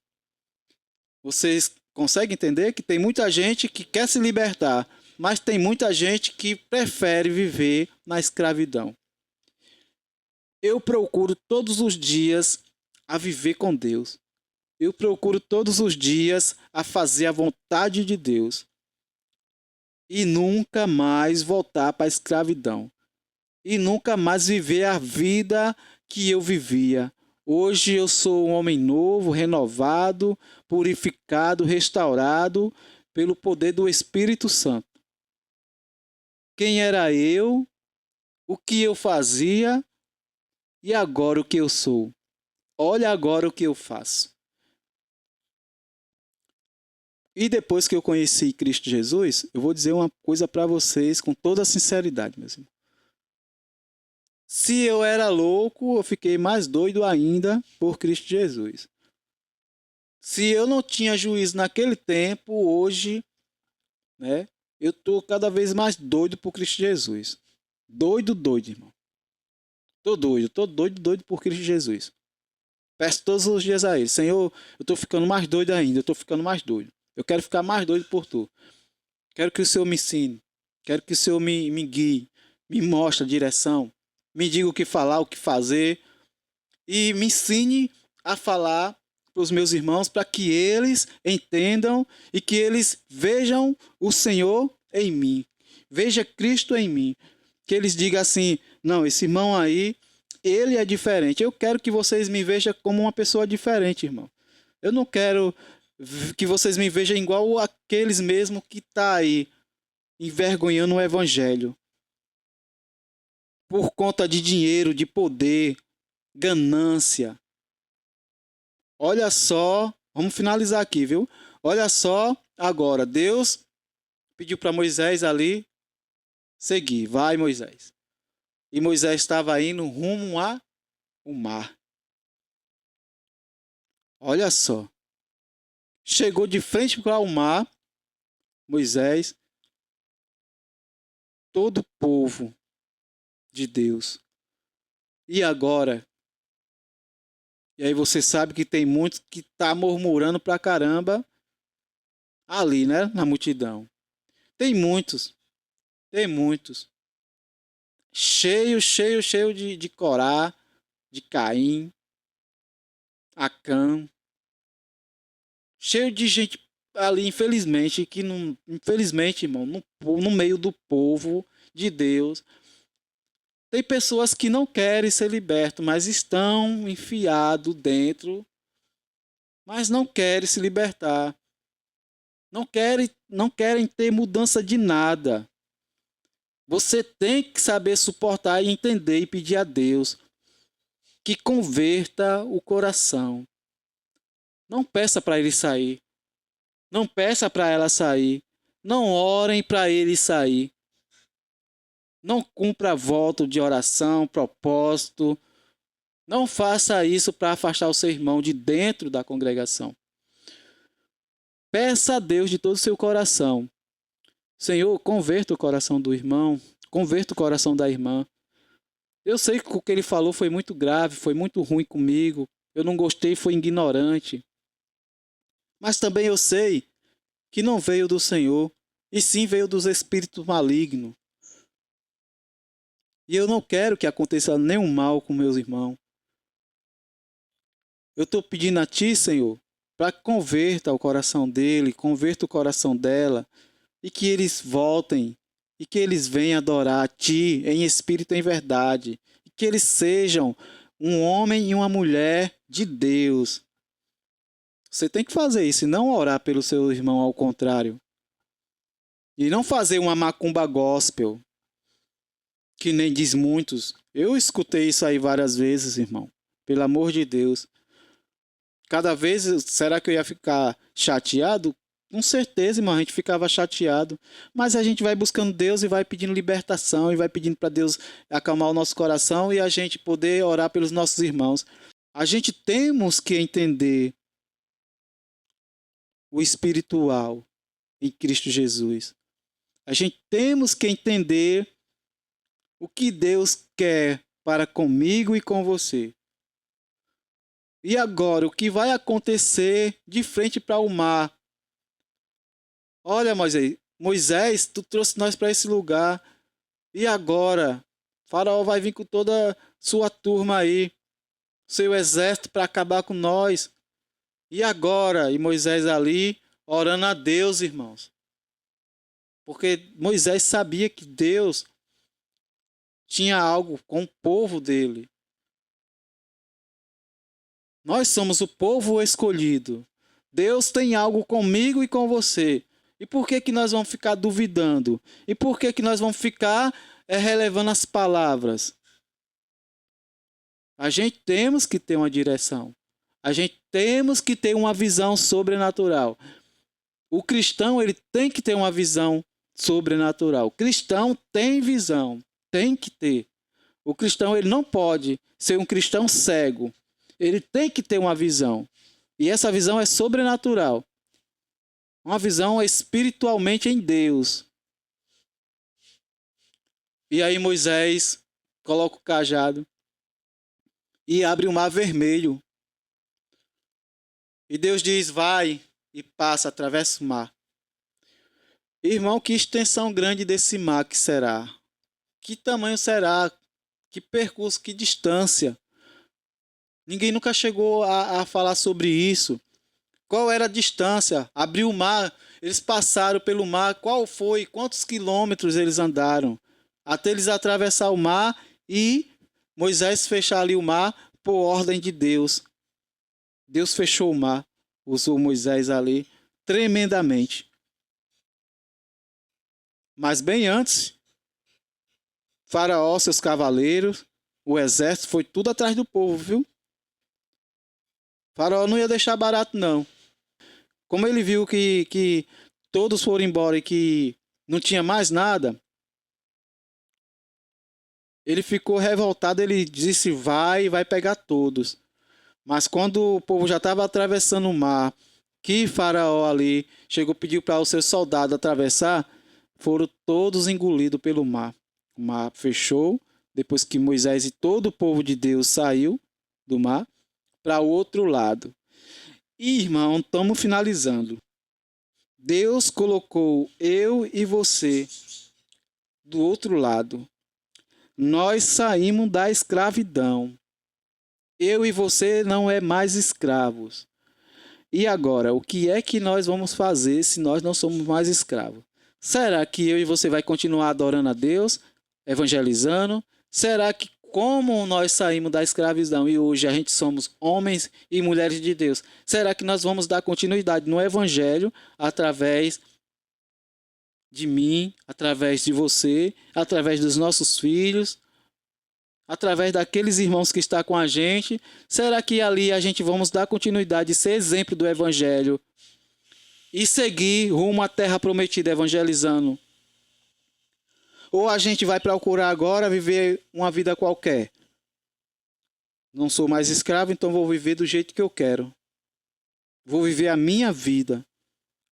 Vocês conseguem entender que tem muita gente que quer se libertar, mas tem muita gente que prefere viver na escravidão. Eu procuro todos os dias a viver com Deus. Eu procuro todos os dias a fazer a vontade de Deus. E nunca mais voltar para a escravidão. E nunca mais viver a vida que eu vivia. Hoje eu sou um homem novo, renovado, purificado, restaurado pelo poder do Espírito Santo. Quem era eu? O que eu fazia? E agora o que eu sou? Olha agora o que eu faço. E depois que eu conheci Cristo Jesus, eu vou dizer uma coisa para vocês com toda a sinceridade, meus irmãos. Se eu era louco, eu fiquei mais doido ainda por Cristo Jesus. Se eu não tinha juízo naquele tempo, hoje, né, eu estou cada vez mais doido por Cristo Jesus. Doido, irmão. Tô doido por Cristo Jesus. Peço todos os dias a Ele, Senhor, eu estou ficando mais doido ainda, eu estou ficando mais doido. Eu quero ficar mais doido por Tu. Quero que o Senhor me ensine. Quero que o Senhor me guie, me mostre a direção, me diga o que falar, o que fazer e me ensine a falar para os meus irmãos para que eles entendam e que eles vejam o Senhor em mim. Veja Cristo em mim. Que eles digam assim, não, esse irmão aí, ele é diferente. Eu quero que vocês me vejam como uma pessoa diferente, irmão. Eu não quero que vocês me vejam igual aqueles mesmo que tá aí envergonhando o evangelho. Por conta de dinheiro, de poder, ganância. Olha só, vamos finalizar aqui, viu? Olha só agora, Deus pediu para Moisés ali seguir. Vai, Moisés. E Moisés estava indo rumo ao mar. Olha só. Chegou de frente para o mar, Moisés, todo o povo de Deus. E agora? E aí você sabe que tem muitos que tá murmurando pra caramba ali, né? Na multidão. Tem muitos. Cheio de Corá, de Caim, Acã. Cheio de gente ali, infelizmente, que não, infelizmente, irmão, no meio do povo de Deus, tem pessoas que não querem ser libertos, mas estão enfiados dentro, mas não querem se libertar. Não querem ter mudança de nada. Você tem que saber suportar e entender e pedir a Deus que converta o coração. Não peça para ele sair. Não peça para ela sair. Não orem para ele sair. Não cumpra voto de oração, propósito. Não faça isso para afastar o seu irmão de dentro da congregação. Peça a Deus de todo o seu coração. Senhor, converta o coração do irmão, converta o coração da irmã. Eu sei que o que ele falou foi muito grave, foi muito ruim comigo. Eu não gostei, foi ignorante. Mas também eu sei que não veio do Senhor, e sim veio dos espíritos malignos. E eu não quero que aconteça nenhum mal com meus irmãos. Eu estou pedindo a Ti, Senhor, para que converta o coração dele, converta o coração dela, e que eles voltem, e que eles venham adorar a Ti em espírito e em verdade, e que eles sejam um homem e uma mulher de Deus. Você tem que fazer isso e não orar pelo seu irmão ao contrário. E não fazer uma macumba gospel, que nem diz muitos. Eu escutei isso aí várias vezes, irmão. Pelo amor de Deus. Cada vez, será que eu ia ficar chateado? Com certeza, irmão, a gente ficava chateado. Mas a gente vai buscando Deus e vai pedindo libertação e vai pedindo para Deus acalmar o nosso coração e a gente poder orar pelos nossos irmãos. A gente temos que entender o espiritual em Cristo Jesus. A gente temos que entender o que Deus quer para comigo e com você. E agora, o que vai acontecer de frente para o mar? Olha, Moisés, tu trouxe nós para esse lugar. E agora? Faraó vai vir com toda a sua turma aí, seu exército para acabar com nós. E agora? E Moisés ali orando a Deus, irmãos. Porque Moisés sabia que Deus tinha algo com o povo dele. Nós somos o povo escolhido. Deus tem algo comigo e com você. E por que que nós vamos ficar duvidando? E por que que nós vamos ficar relevando as palavras? A gente temos que ter uma direção. A gente temos que ter uma visão sobrenatural. O cristão, ele tem que ter uma visão sobrenatural. O cristão tem visão, tem que ter. O cristão, ele não pode ser um cristão cego. Ele tem que ter uma visão. E essa visão é sobrenatural. Uma visão espiritualmente em Deus. E aí Moisés coloca o cajado e abre o mar vermelho. E Deus diz, vai e passa, atravessa o mar. Irmão, que extensão grande desse mar que será? Que tamanho será? Que percurso, que distância? Ninguém nunca chegou a falar sobre isso. Qual era a distância? Abriu o mar, eles passaram pelo mar. Qual foi? Quantos quilômetros eles andaram? Até eles atravessar o mar e Moisés fechar ali o mar por ordem de Deus. Deus fechou o mar, usou Moisés ali tremendamente. Mas bem antes, Faraó, seus cavaleiros, o exército, foi tudo atrás do povo, viu? Faraó não ia deixar barato, não. Como ele viu que todos foram embora e que não tinha mais nada, ele ficou revoltado, ele disse, vai pegar todos. Mas quando o povo já estava atravessando o mar, que Faraó ali chegou, pediu para os seus soldados atravessar, foram todos engolidos pelo mar. O mar fechou, depois que Moisés e todo o povo de Deus saiu do mar, para o outro lado. E, irmão, estamos finalizando. Deus colocou eu e você do outro lado. Nós saímos da escravidão. Eu e você não é mais escravos. E agora, o que é que nós vamos fazer se nós não somos mais escravos? Será que eu e você vai continuar adorando a Deus, evangelizando? Será que como nós saímos da escravidão e hoje a gente somos homens e mulheres de Deus, será que nós vamos dar continuidade no evangelho através de mim, através de você, através dos nossos filhos, através daqueles irmãos que estão com a gente? Será que ali a gente vamos dar continuidade, ser exemplo do evangelho e seguir rumo à terra prometida evangelizando? Ou a gente vai procurar agora viver uma vida qualquer? Não sou mais escravo, então vou viver do jeito que eu quero. Vou viver a minha vida.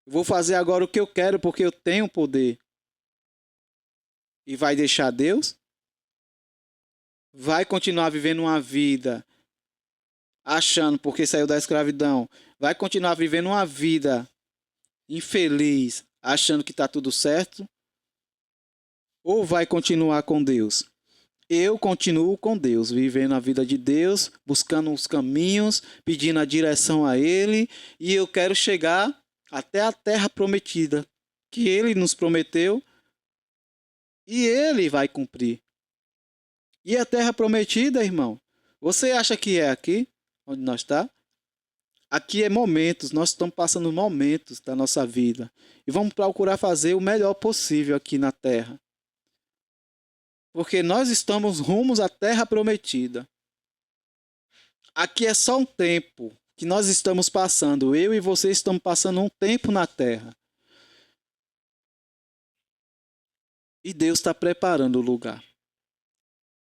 Vou fazer agora o que eu quero porque eu tenho poder. E vai deixar Deus? Vai continuar vivendo uma vida achando porque saiu da escravidão? Vai continuar vivendo uma vida infeliz achando que está tudo certo? Ou vai continuar com Deus? Eu continuo com Deus, vivendo a vida de Deus, buscando os caminhos, pedindo a direção a Ele, e eu quero chegar até a terra prometida, que Ele nos prometeu, e Ele vai cumprir. E a terra prometida, irmão, você acha que é aqui, onde nós estamos? Aqui é momentos, nós estamos passando momentos da nossa vida. E vamos procurar fazer o melhor possível aqui na terra. Porque nós estamos rumos à terra prometida. Aqui é só um tempo que nós estamos passando. Eu e você estamos passando um tempo na terra. E Deus está preparando o lugar.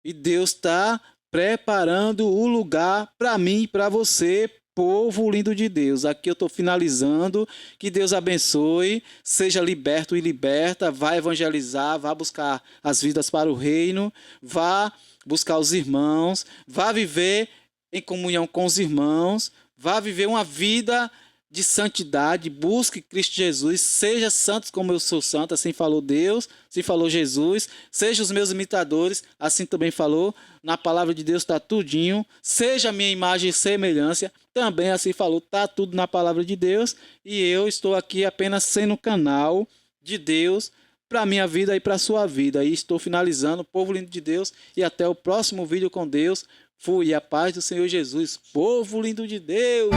E Deus está preparando o lugar para mim e para você, povo lindo de Deus. Aqui eu estou finalizando. Que Deus abençoe. Seja liberto e liberta. Vá evangelizar. Vá buscar as vidas para o reino. Vá buscar os irmãos. Vá viver em comunhão com os irmãos. Vá viver uma vida de santidade. Busque Cristo Jesus. Seja santos como eu sou santo. Assim falou Deus. Assim falou Jesus. Seja os meus imitadores. Assim também falou. Na palavra de Deus está tudinho. Seja a minha imagem e semelhança. Também assim falou. Está tudo na palavra de Deus. E eu estou aqui apenas sendo canal de Deus para a minha vida e para a sua vida. E estou finalizando. Povo lindo de Deus. E até o próximo vídeo com Deus. Fui, a paz do Senhor Jesus. Povo lindo de Deus.